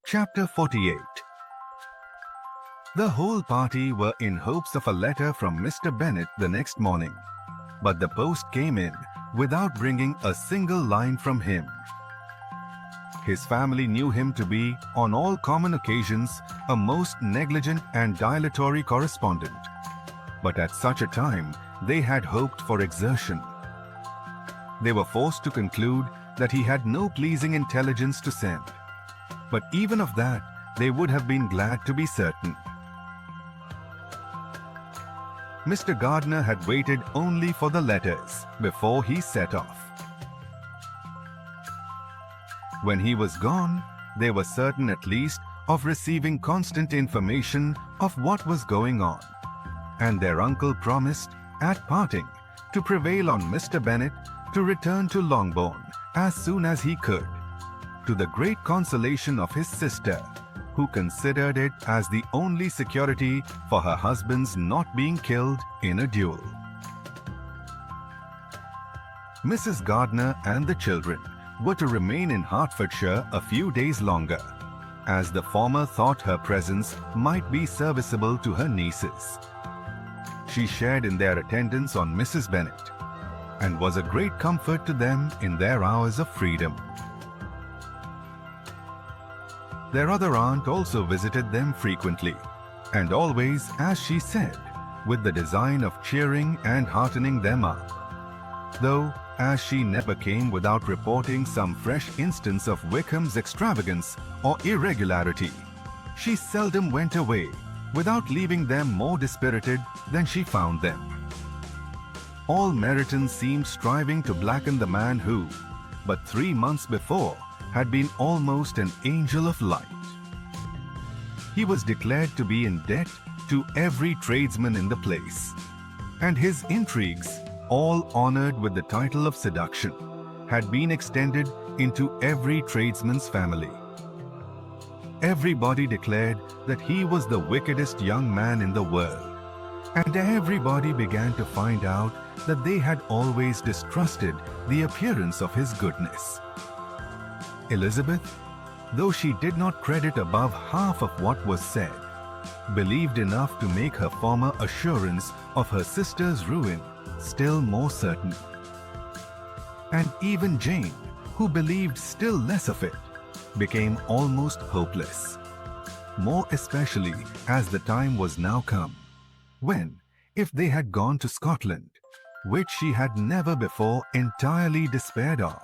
Chapter 48. The whole party were in hopes of a letter from Mr. Bennet the next morning, but the post came in without bringing a single line from him. His family knew him to be, on all common occasions, a most negligent and dilatory correspondent, but at such a time they had hoped for exertion. They were forced to conclude that he had no pleasing intelligence to send, but even of that they would have been glad to be certain. Mr. Gardiner had waited only for the letters before he set off. When he was gone, they were certain at least of receiving constant information of what was going on, and their uncle promised, at parting, to prevail on Mr. Bennet to return to Longbourn as soon as he could, to the great consolation of his sister, who considered it as the only security for her husband's not being killed in a duel. Mrs. Gardiner and the children were to remain in Hertfordshire a few days longer, as the former thought her presence might be serviceable to her nieces. She shared in their attendance on Mrs. Bennet, and was a great comfort to them in their hours of freedom. Their other aunt also visited them frequently, and always, as she said, with the design of cheering and heartening them up, though, as she never came without reporting some fresh instance of Wickham's extravagance or irregularity, she seldom went away without leaving them more dispirited than she found them. All Meryton seemed striving to blacken the man who, but 3 months before, had been almost an angel of light. He was declared to be in debt to every tradesman in the place, and his intrigues, all honored with the title of seduction, had been extended into every tradesman's family. Everybody declared that he was the wickedest young man in the world, and everybody began to find out that they had always distrusted the appearance of his goodness. Elizabeth, though she did not credit above half of what was said, believed enough to make her former assurance of her sister's ruin still more certain. And even Jane, who believed still less of it, became almost hopeless, more especially as the time was now come, when, if they had gone to Scotland, which she had never before entirely despaired of,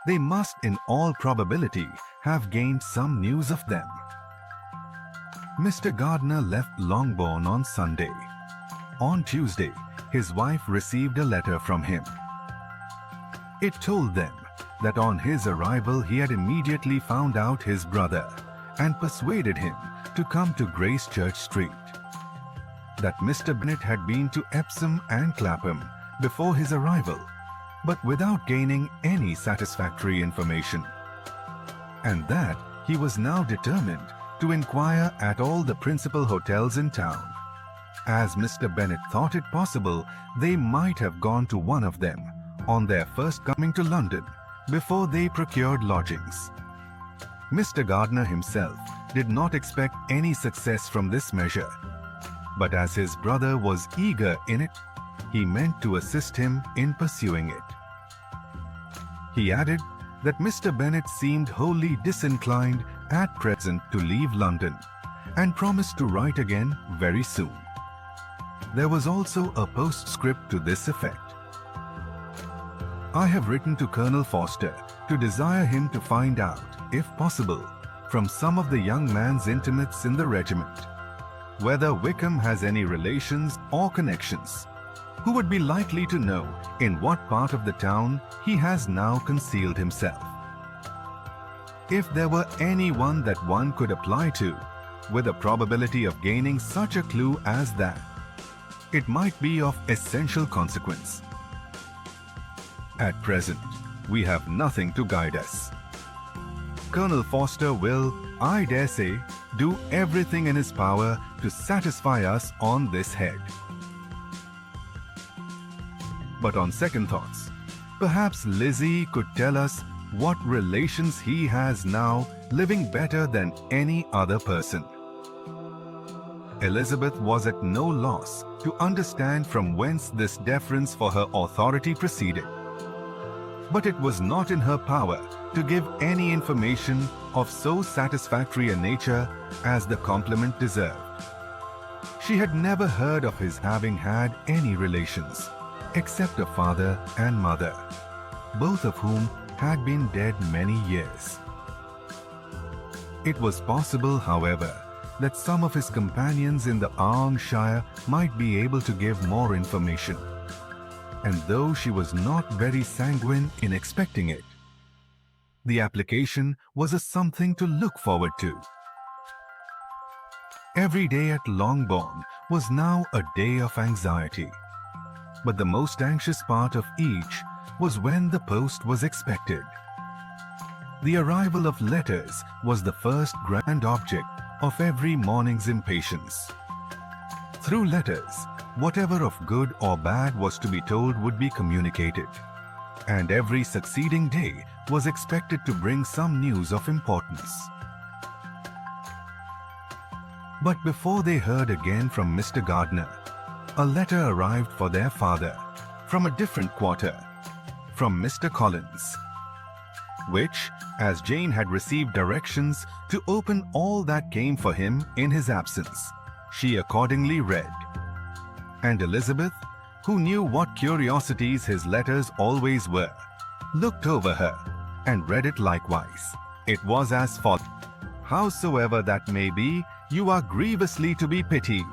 they must in all probability have gained some news of them. Mr. Gardiner left Longbourn on Sunday. On Tuesday, his wife received a letter from him. It told them that on his arrival he had immediately found out his brother and persuaded him to come to Grace Church Street. That Mr. Bennet had been to Epsom and Clapham before his arrival, but without gaining any satisfactory information, and that he was now determined to inquire at all the principal hotels in town. As Mr. Bennet thought it possible they might have gone to one of them on their first coming to London before they procured lodgings. Mr. Gardiner himself did not expect any success from this measure, but as his brother was eager in it, he meant to assist him in pursuing it. He added that Mr. Bennet seemed wholly disinclined at present to leave London, and promised to write again very soon. There was also a postscript to this effect. I have written to Colonel Forster to desire him to find out, if possible, from some of the young man's intimates in the regiment, whether Wickham has any relations or connections, who would be likely to know in what part of the town he has now concealed himself. If there were anyone that one could apply to, with a probability of gaining such a clue as that, it might be of essential consequence. At present, we have nothing to guide us. Colonel Forster will, I dare say, do everything in his power to satisfy us on this head. But on second thoughts, perhaps Lizzie could tell us what relations he has now living better than any other person. Elizabeth was at no loss to understand from whence this deference for her authority proceeded. But it was not in her power to give any information of so satisfactory a nature as the compliment deserved. She had never heard of his having had any relations, except a father and mother, both of whom had been dead many years. It was possible, however, that some of his companions in the Argyllshire might be able to give more information, and though she was not very sanguine in expecting it, the application was a something to look forward to. Every day at Longbourn was now a day of anxiety, but the most anxious part of each was when the post was expected. The arrival of letters was the first grand object of every morning's impatience. Through letters, whatever of good or bad was to be told would be communicated, and every succeeding day was expected to bring some news of importance. But before they heard again from Mr. Gardiner, a letter arrived for their father from a different quarter, from Mr. Collins, which, as Jane had received directions to open all that came for him in his absence, she accordingly read. And Elizabeth, who knew what curiosities his letters always were, looked over her and read it likewise. It was as follows: "Howsoever that may be, you are grievously to be pitied,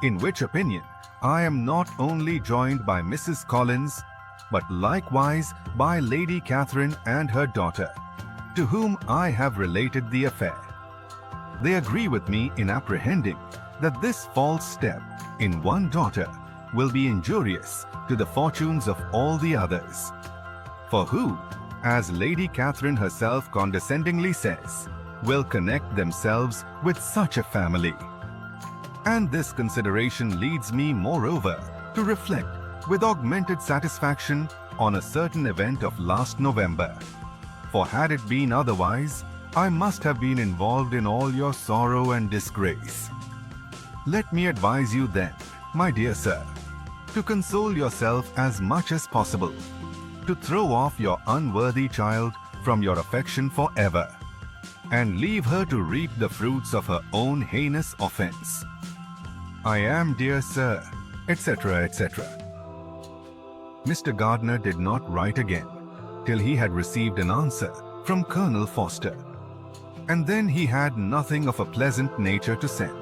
in which opinion I am not only joined by Mrs. Collins, but likewise by Lady Catherine and her daughter, to whom I have related the affair. They agree with me in apprehending that this false step in one daughter will be injurious to the fortunes of all the others. For who, as Lady Catherine herself condescendingly says, will connect themselves with such a family? And this consideration leads me, moreover, to reflect with augmented satisfaction on a certain event of last November. For had it been otherwise, I must have been involved in all your sorrow and disgrace. Let me advise you then, my dear sir, to console yourself as much as possible, to throw off your unworthy child from your affection forever, and leave her to reap the fruits of her own heinous offense. I am, dear sir, etc., etc." Mr. Gardiner did not write again till he had received an answer from Colonel Forster, and then he had nothing of a pleasant nature to send.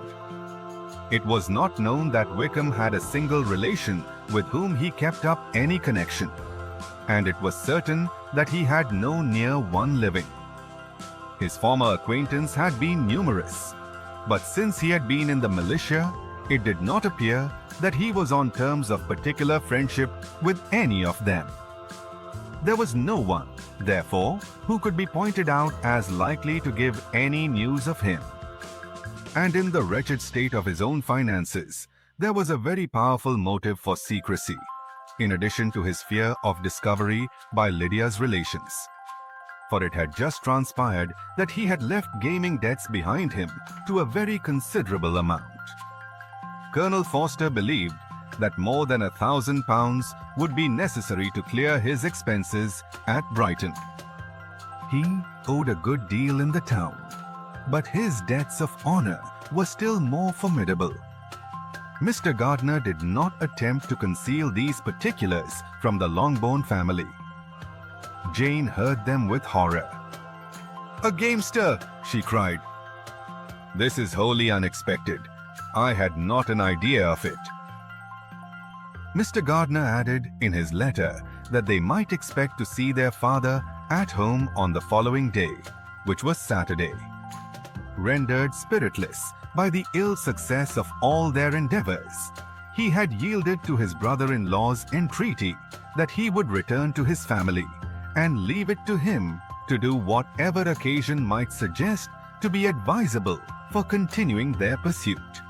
It was not known that Wickham had a single relation with whom he kept up any connection, and it was certain that he had no near one living. His former acquaintance had been numerous, but since he had been in the militia, it did not appear that he was on terms of particular friendship with any of them. There was no one, therefore, who could be pointed out as likely to give any news of him. And in the wretched state of his own finances, there was a very powerful motive for secrecy, in addition to his fear of discovery by Lydia's relations. For it had just transpired that he had left gaming debts behind him to a very considerable amount. Colonel Forster believed that more than £1,000 would be necessary to clear his expenses at Brighton. He owed a good deal in the town, but his debts of honor were still more formidable. Mr. Gardiner did not attempt to conceal these particulars from the Longbourn family. Jane heard them with horror. "A gamester!" she cried. "This is wholly unexpected. I had not an idea of it." Mr. Gardiner added in his letter that they might expect to see their father at home on the following day, which was Saturday. Rendered spiritless by the ill success of all their endeavors, he had yielded to his brother-in-law's entreaty that he would return to his family and leave it to him to do whatever occasion might suggest to be advisable for continuing their pursuit.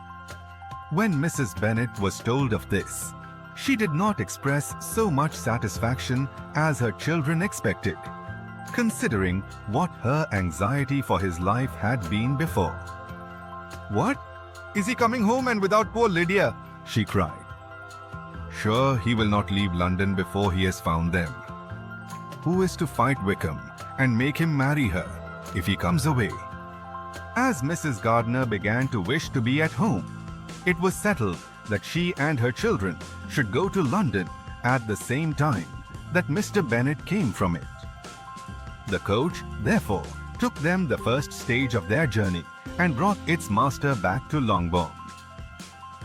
When Mrs. Bennet was told of this, she did not express so much satisfaction as her children expected, considering what her anxiety for his life had been before. "What? Is he coming home and without poor Lydia?" she cried. "Sure, he will not leave London before he has found them. Who is to fight Wickham and make him marry her if he comes away?" As Mrs. Gardiner began to wish to be at home, it was settled that she and her children should go to London at the same time that Mr. Bennet came from it. The coach, therefore, took them the first stage of their journey and brought its master back to Longbourn.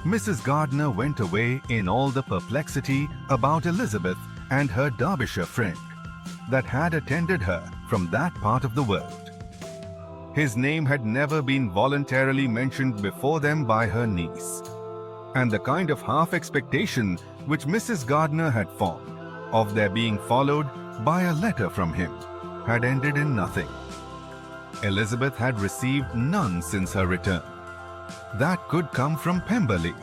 Mrs. Gardiner went away in all the perplexity about Elizabeth and her Derbyshire friend that had attended her from that part of the world. His name had never been voluntarily mentioned before them by her niece, and the kind of half-expectation which Mrs. Gardiner had formed of their being followed by a letter from him had ended in nothing. Elizabeth had received none since her return. That could come from Pemberley.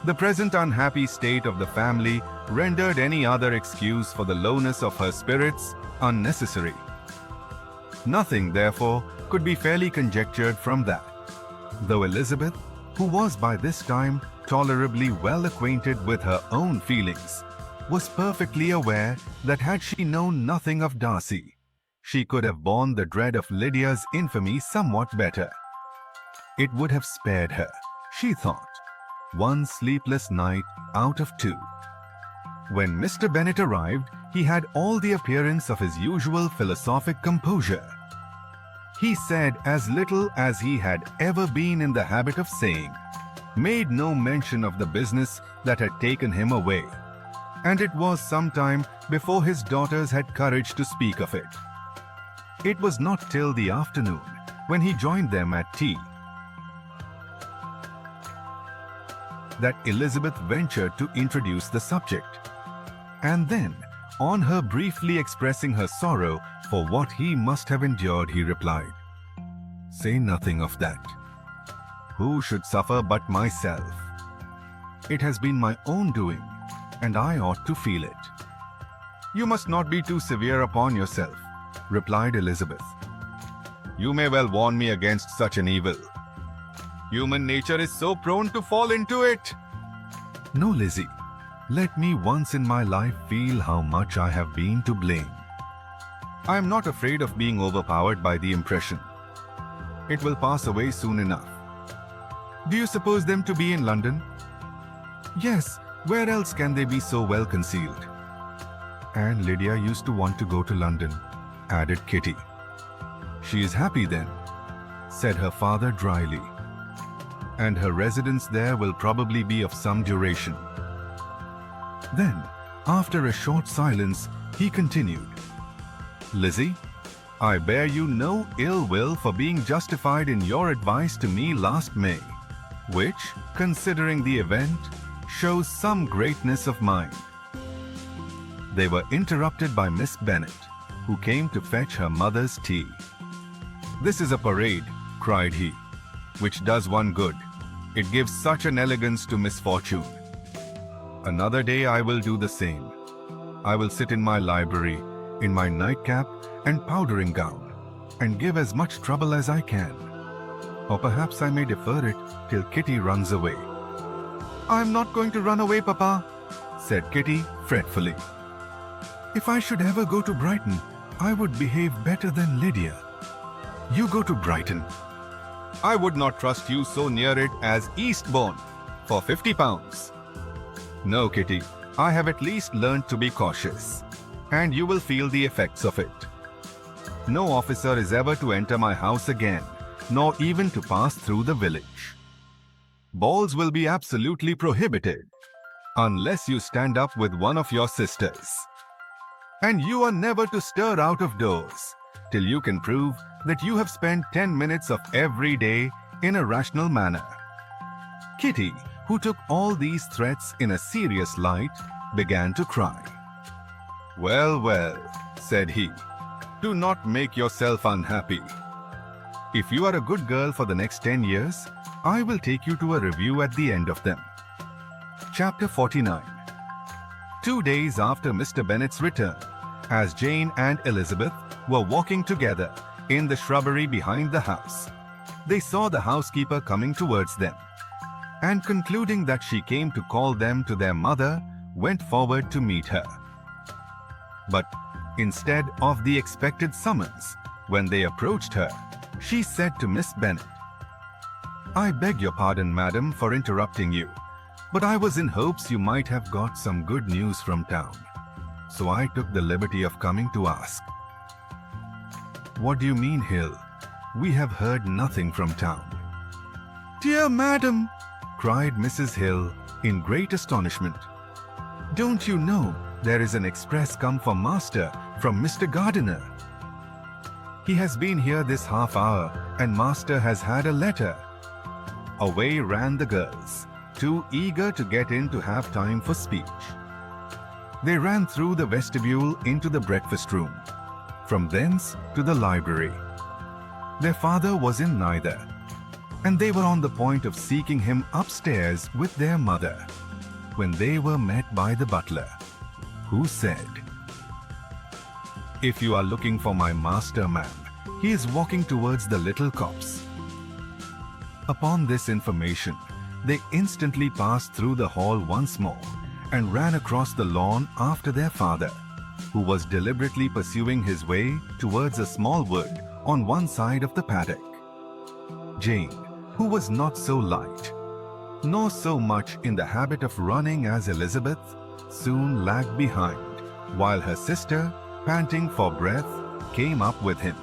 The present unhappy state of the family rendered any other excuse for the lowness of her spirits unnecessary. Nothing, therefore, could be fairly conjectured from that, though Elizabeth, who was by this time tolerably well acquainted with her own feelings, was perfectly aware that had she known nothing of Darcy, she could have borne the dread of Lydia's infamy somewhat better. It would have spared her, she thought, one sleepless night out of two. When Mr. Bennet arrived, he had all the appearance of his usual philosophic composure. He said as little as he had ever been in the habit of saying, made no mention of the business that had taken him away, and it was some time before his daughters had courage to speak of it. It was not till the afternoon, when he joined them at tea, that Elizabeth ventured to introduce the subject. And then, on her briefly expressing her sorrow for what he must have endured, he replied, "Say nothing of that. Who should suffer but myself? It has been my own doing, and I ought to feel it." "You must not be too severe upon yourself," replied Elizabeth. "You may well warn me against such an evil. Human nature is so prone to fall into it." "No, Lizzie. Let me once in my life feel how much I have been to blame. I am not afraid of being overpowered by the impression. It will pass away soon enough. Do you suppose them to be in London?" "Yes, where else can they be so well concealed?" "And Lydia used to want to go to London," added Kitty. "She is happy then," said her father dryly, "and her residence there will probably be of some duration." Then, after a short silence, he continued, "Lizzie, I bear you no ill will for being justified in your advice to me last May, which, considering the event, shows some greatness of mind." They were interrupted by Miss Bennet, who came to fetch her mother's tea. "This is a parade," cried he, "which does one good. It gives such an elegance to misfortune. Another day I will do the same. I will sit in my library, in my nightcap and powdering gown, and give as much trouble as I can. Or perhaps I may defer it till Kitty runs away." "I am not going to run away, Papa," said Kitty fretfully. "If I should ever go to Brighton, I would behave better than Lydia." "You go to Brighton? I would not trust you so near it as Eastbourne for £50. No, Kitty, I have at least learned to be cautious, and you will feel the effects of it. No officer is ever to enter my house again, nor even to pass through the village. Balls will be absolutely prohibited, unless you stand up with one of your sisters. And you are never to stir out of doors till you can prove that you have spent 10 minutes of every day in a rational manner." Kitty, who took all these threats in a serious light, began to cry. "Well, well," said he, "do not make yourself unhappy. If you are a good girl for the next 10 years, I will take you to a review at the end of them." Chapter 49. 2 days after Mr. Bennet's return, as Jane and Elizabeth were walking together in the shrubbery behind the house. They saw the housekeeper coming towards them, and concluding that she came to call them to their mother, went forward to meet her. But instead of the expected summons, when they approached her, she said to Miss Bennet, "I beg your pardon, madam, for interrupting you, but I was in hopes you might have got some good news from town, so I took the liberty of coming to ask." "What do you mean, Hill? We have heard nothing from town." "Dear madam," cried Mrs. Hill in great astonishment, "don't you know there is an express come for master from Mr. Gardiner? He has been here this half hour and master has had a letter." Away ran the girls, too eager to get in to have time for speech. They ran through the vestibule into the breakfast room, from thence to the library. Their father was in neither, and they were on the point of seeking him upstairs with their mother, when they were met by the butler, who said, "If you are looking for my master, ma'am, he is walking towards the little copse." Upon this information, they instantly passed through the hall once more and ran across the lawn after their father, who was deliberately pursuing his way towards a small wood on one side of the paddock. Jane, who was not so light, nor so much in the habit of running as Elizabeth, soon lagged behind, while her sister, panting for breath, came up with him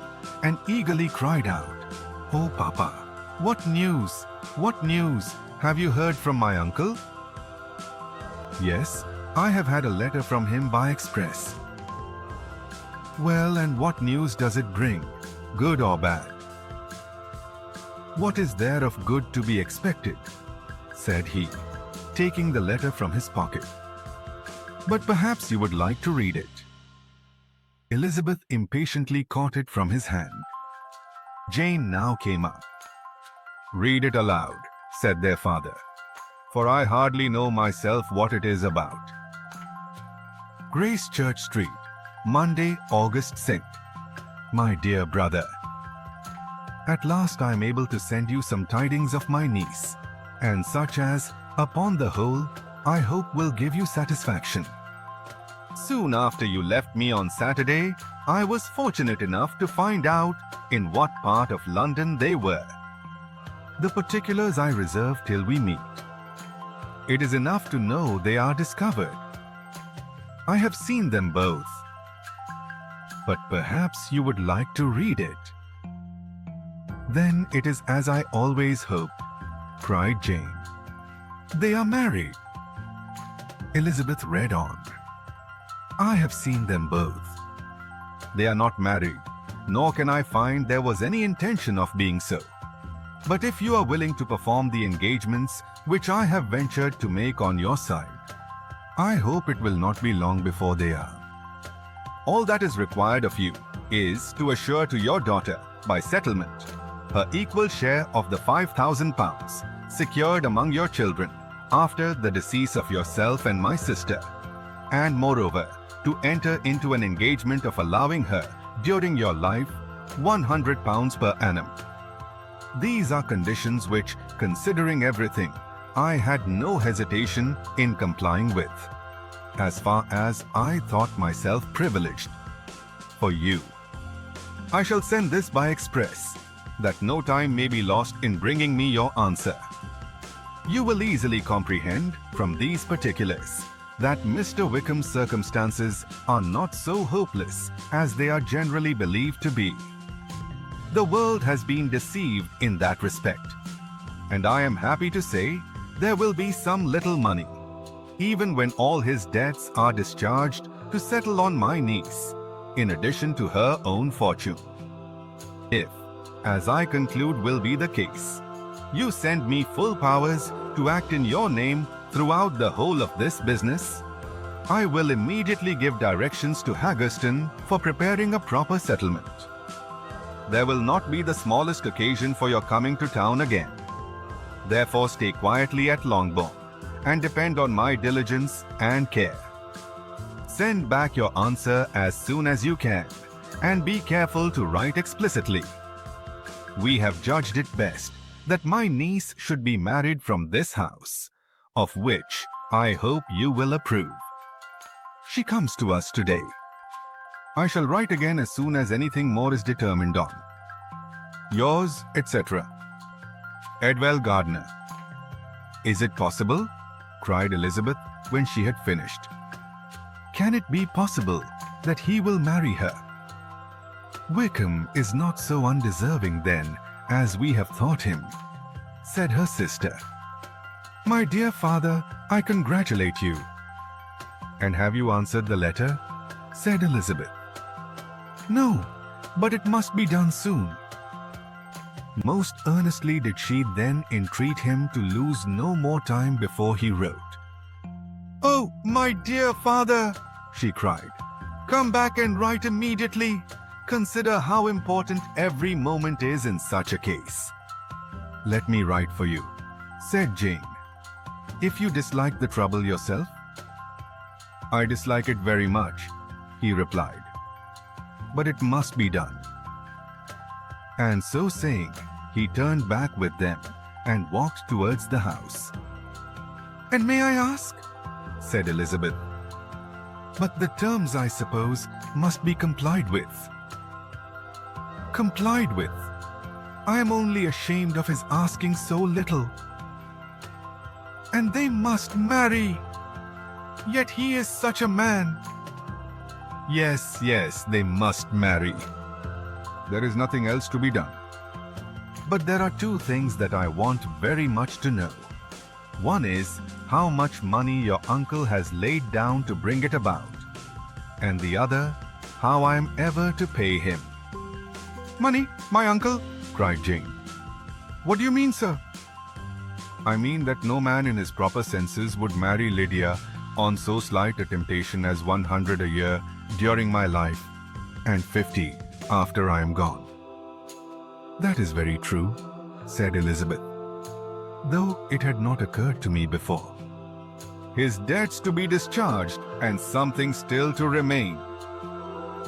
and eagerly cried out, "Oh, Papa, what news? What news? Have you heard from my uncle?" "Yes, I have had a letter from him by express." "Well, and what news does it bring, good or bad?" "What is there of good to be expected?" said he, taking the letter from his pocket. "But perhaps you would like to read it." Elizabeth impatiently caught it from his hand. Jane now came up. "Read it aloud," said their father, "for I hardly know myself what it is about." "Grace Church Street, Monday, August 6th. My dear brother, at last I am able to send you some tidings of my niece, and such as, upon the whole, I hope will give you satisfaction. Soon after you left me on Saturday, I was fortunate enough to find out in what part of London they were. The particulars I reserve till we meet. It is enough to know they are discovered. I have seen them both. But perhaps you would like to read it." "Then it is as I always hoped," cried Jane. "They are married." Elizabeth read on. "I have seen them both. They are not married, nor can I find there was any intention of being so. But if you are willing to perform the engagements which I have ventured to make on your side, I hope it will not be long before they are. All that is required of you is to assure to your daughter, by settlement, her equal share of the £5,000 secured among your children after the decease of yourself and my sister, and moreover, to enter into an engagement of allowing her, during your life, £100 per annum. These are conditions which, considering everything, I had no hesitation in complying with, as far as I thought myself privileged. For you, I shall send this by express, that no time may be lost in bringing me your answer. You will easily comprehend from these particulars that Mr. Wickham's circumstances are not so hopeless as they are generally believed to be. The world has been deceived in that respect, and I am happy to say there will be some little money, even when all his debts are discharged, to settle on my niece, in addition to her own fortune. If, as I conclude will be the case, you send me full powers to act in your name throughout the whole of this business, I will immediately give directions to Haggerston for preparing a proper settlement. There will not be the smallest occasion for your coming to town again. Therefore stay quietly at Longbourn, and depend on my diligence and care. Send back your answer as soon as you can, and be careful to write explicitly. We have judged it best that my niece should be married from this house, of which I hope you will approve. She comes to us today. I shall write again as soon as anything more is determined on. Yours, etc. Edwell Gardner. Is it possible? Cried Elizabeth when she had finished. Can it be possible that he will marry her? Wickham is not so undeserving then as we have thought him, said her sister. My dear father, I congratulate you. And have you answered the letter? Said Elizabeth. No, but it must be done soon. Most earnestly did she then entreat him to lose no more time before he wrote. Oh, my dear father, she cried, come back and write immediately. Consider how important every moment is in such a case. Let me write for you, said Jane. If you dislike the trouble yourself? I dislike it very much, he replied. But it must be done. And so saying, he turned back with them and walked towards the house. And may I ask? Said Elizabeth. But the terms, I suppose, must be complied with. Complied with? I am only ashamed of his asking so little. And they must marry. Yet he is such a man. Yes, yes, they must marry. There is nothing else to be done. But there are two things that I want very much to know. One is how much money your uncle has laid down to bring it about. And the other, how I am ever to pay him. Money, my uncle? Cried Jane. What do you mean, sir? I mean that no man in his proper senses would marry Lydia on so slight a temptation as 100 a year during my life, and 50 after I am gone. That is very true, said Elizabeth, though it had not occurred to me before. His debts to be discharged and something still to remain.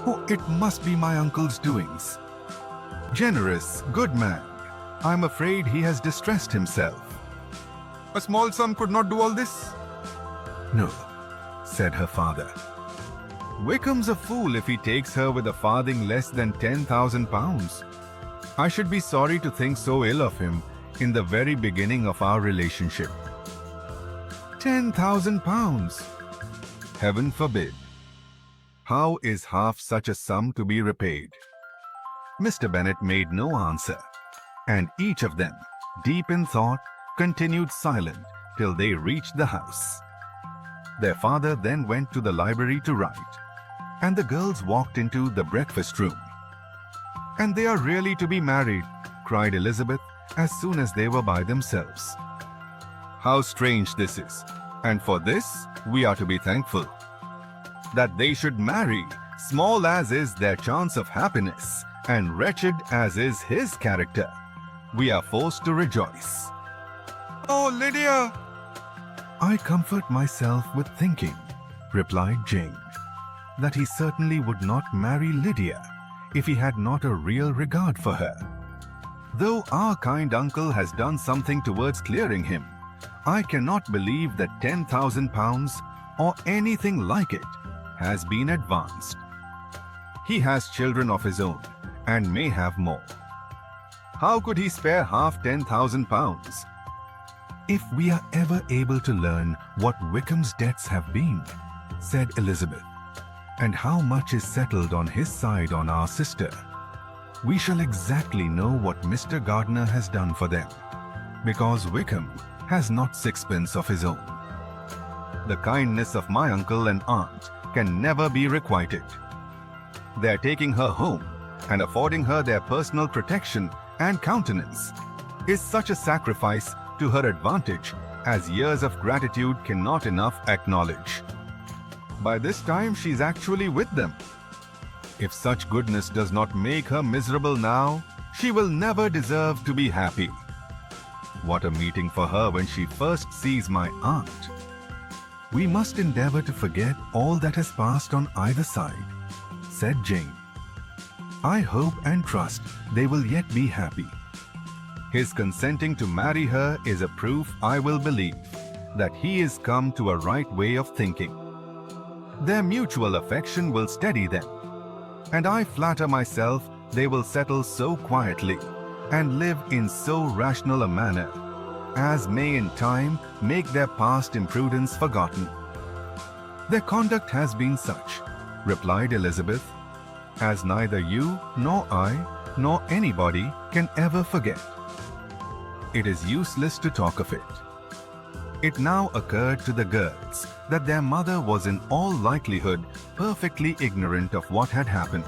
Oh, it must be my uncle's doings. Generous, good man. I'm afraid he has distressed himself. A small sum could not do all this? No, said her father. Wickham's a fool if he takes her with a farthing less than 10,000 pounds. I should be sorry to think so ill of him in the very beginning of our relationship. 10,000 pounds! Heaven forbid. How is half such a sum to be repaid? Mr. Bennet made no answer, and each of them, deep in thought, continued silent till they reached the house. Their father then went to the library to write, and the girls walked into the breakfast room. And they are really to be married, cried Elizabeth as soon as they were by themselves. How strange this is, and for this we are to be thankful. That they should marry, small as is their chance of happiness, and wretched as is his character, we are forced to rejoice. Oh, Lydia! I comfort myself with thinking, replied Jane, that he certainly would not marry Lydia if he had not a real regard for her. Though our kind uncle has done something towards clearing him, I cannot believe that 10,000 pounds or anything like it has been advanced. He has children of his own and may have more. How could he spare half 10,000 pounds? If we are ever able to learn what Wickham's debts have been, said Elizabeth, and how much is settled on his side on our sister, we shall exactly know what Mr. Gardner has done for them, because Wickham has not sixpence of his own. The kindness of my uncle and aunt can never be requited. Their taking her home and affording her their personal protection and countenance is such a sacrifice to her advantage as years of gratitude cannot enough acknowledge. By this time she is actually with them. If such goodness does not make her miserable now, she will never deserve to be happy. What a meeting for her when she first sees my aunt. We must endeavor to forget all that has passed on either side, said Jane. I hope and trust they will yet be happy. His consenting to marry her is a proof I will believe that he is come to a right way of thinking. Their mutual affection will steady them, and I flatter myself they will settle so quietly and live in so rational a manner as may in time make their past imprudence forgotten. Their conduct has been such, replied Elizabeth, as neither you nor I nor anybody can ever forget. It is useless to talk of it. It now occurred to the girls that their mother was in all likelihood perfectly ignorant of what had happened.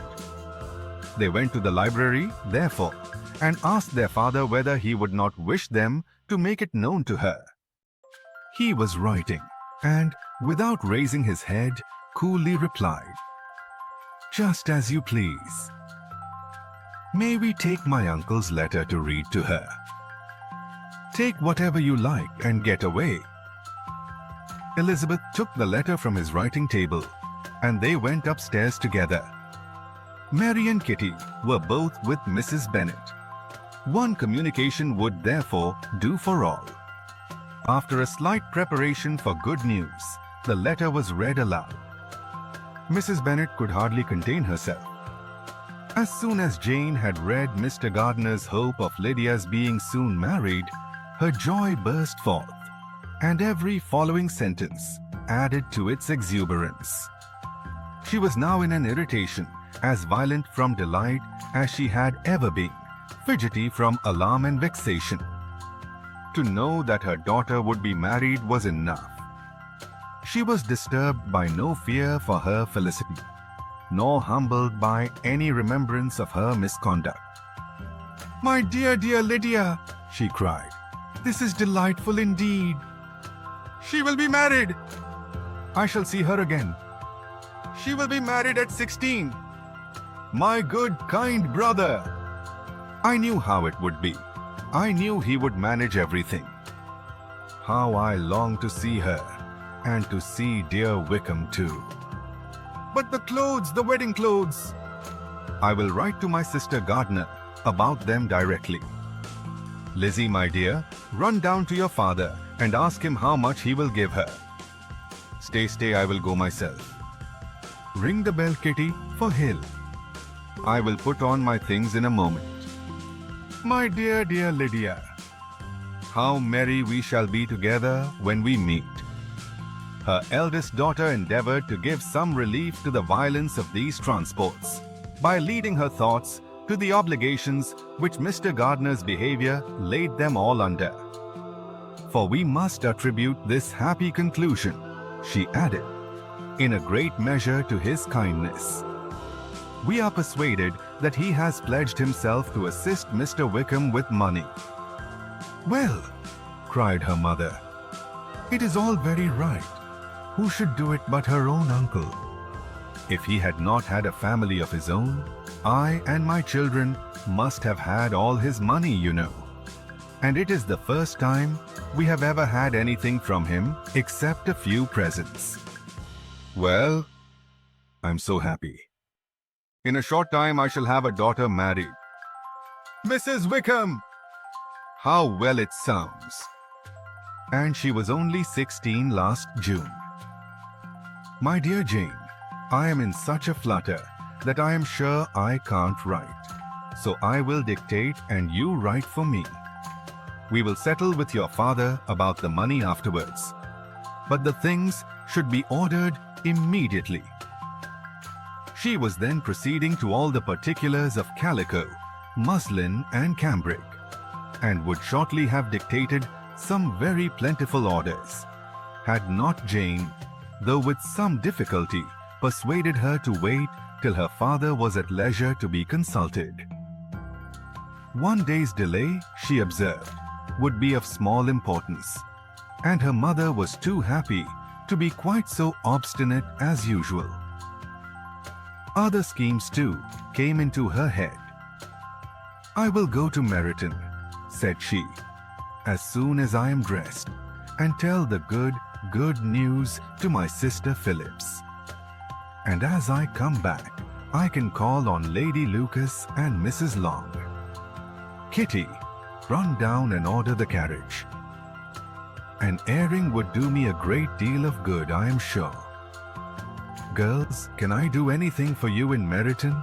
They went to the library, therefore, and asked their father whether he would not wish them to make it known to her. He was writing, and, without raising his head, coolly replied, "Just as you please. May we take my uncle's letter to read to her? Take whatever you like and get away." Elizabeth took the letter from his writing table, and they went upstairs together. Mary and Kitty were both with Mrs. Bennet. One communication would therefore do for all. After a slight preparation for good news, the letter was read aloud. Mrs. Bennet could hardly contain herself. As soon as Jane had read Mr. Gardiner's hope of Lydia's being soon married, her joy burst forth, and every following sentence added to its exuberance. She was now in an irritation as violent from delight as she had ever been, fidgety from alarm and vexation. To know that her daughter would be married was enough. She was disturbed by no fear for her felicity, nor humbled by any remembrance of her misconduct. "My dear, dear Lydia," she cried, "this is delightful indeed. She will be married. I shall see her again. She will be married at 16. My good, kind brother. I knew how it would be. I knew he would manage everything. How I long to see her, and to see dear Wickham too. But the clothes, the wedding clothes. I will write to my sister Gardiner about them directly. Lizzie, my dear, run down to your father and ask him how much he will give her. Stay, I will go myself. Ring the bell, Kitty, for Hill. I will put on my things in a moment. My dear, dear Lydia, how merry we shall be together when we meet." Her eldest daughter endeavored to give some relief to the violence of these transports by leading her thoughts to the obligations which Mr. Gardiner's behavior laid them all under. "For we must attribute this happy conclusion," she added, "in a great measure to his kindness. We are persuaded that he has pledged himself to assist Mr. Wickham with money." "Well," cried her mother, "it is all very right. Who should do it but her own uncle? If he had not had a family of his own, I and my children must have had all his money, you know. And it is the first time we have ever had anything from him except a few presents. Well, I'm so happy. In a short time I shall have a daughter married. Mrs. Wickham! How well it sounds. And she was only 16 last June. My dear Jane, I am in such a flutter that I am sure I can't write. So I will dictate and you write for me. We will settle with your father about the money afterwards. But the things should be ordered immediately. She was then proceeding to all the particulars of calico, muslin and cambric, and would shortly have dictated some very plentiful orders, had not Jane, though with some difficulty, persuaded her to wait till her father was at leisure to be consulted. One day's delay, she observed, would be of small importance, and her mother was too happy to be quite so obstinate as usual. Other schemes, too, came into her head. "I will go to Meryton," said she, "as soon as I am dressed, and tell the good news to my sister Phillips. And as I come back, I can call on Lady Lucas and Mrs. Long. Kitty, run down and order the carriage. An airing would do me a great deal of good, I am sure. Girls, can I do anything for you in Meryton?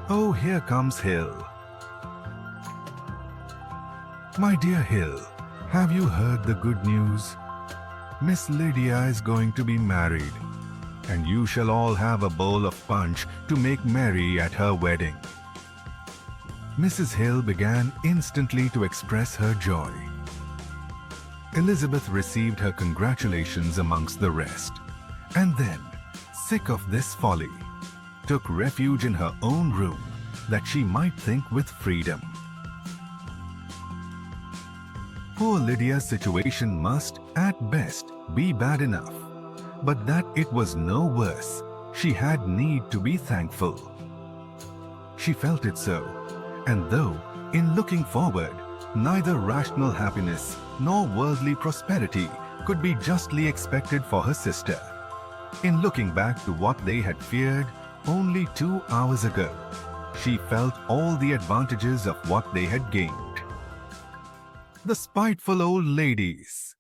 Oh, here comes Hill. My dear Hill, have you heard the good news? Miss Lydia is going to be married, and you shall all have a bowl of punch to make merry at her wedding. Mrs. Hill began instantly to express her joy. Elizabeth received her congratulations amongst the rest, and then, sick of this folly, took refuge in her own room that she might think with freedom. Poor Lydia's situation must, at best, be bad enough, but that it was no worse, she had need to be thankful. She felt it so, and though, in looking forward, neither rational happiness nor worldly prosperity could be justly expected for her sister, in looking back to what they had feared only 2 hours ago, she felt all the advantages of what they had gained. The spiteful old ladies!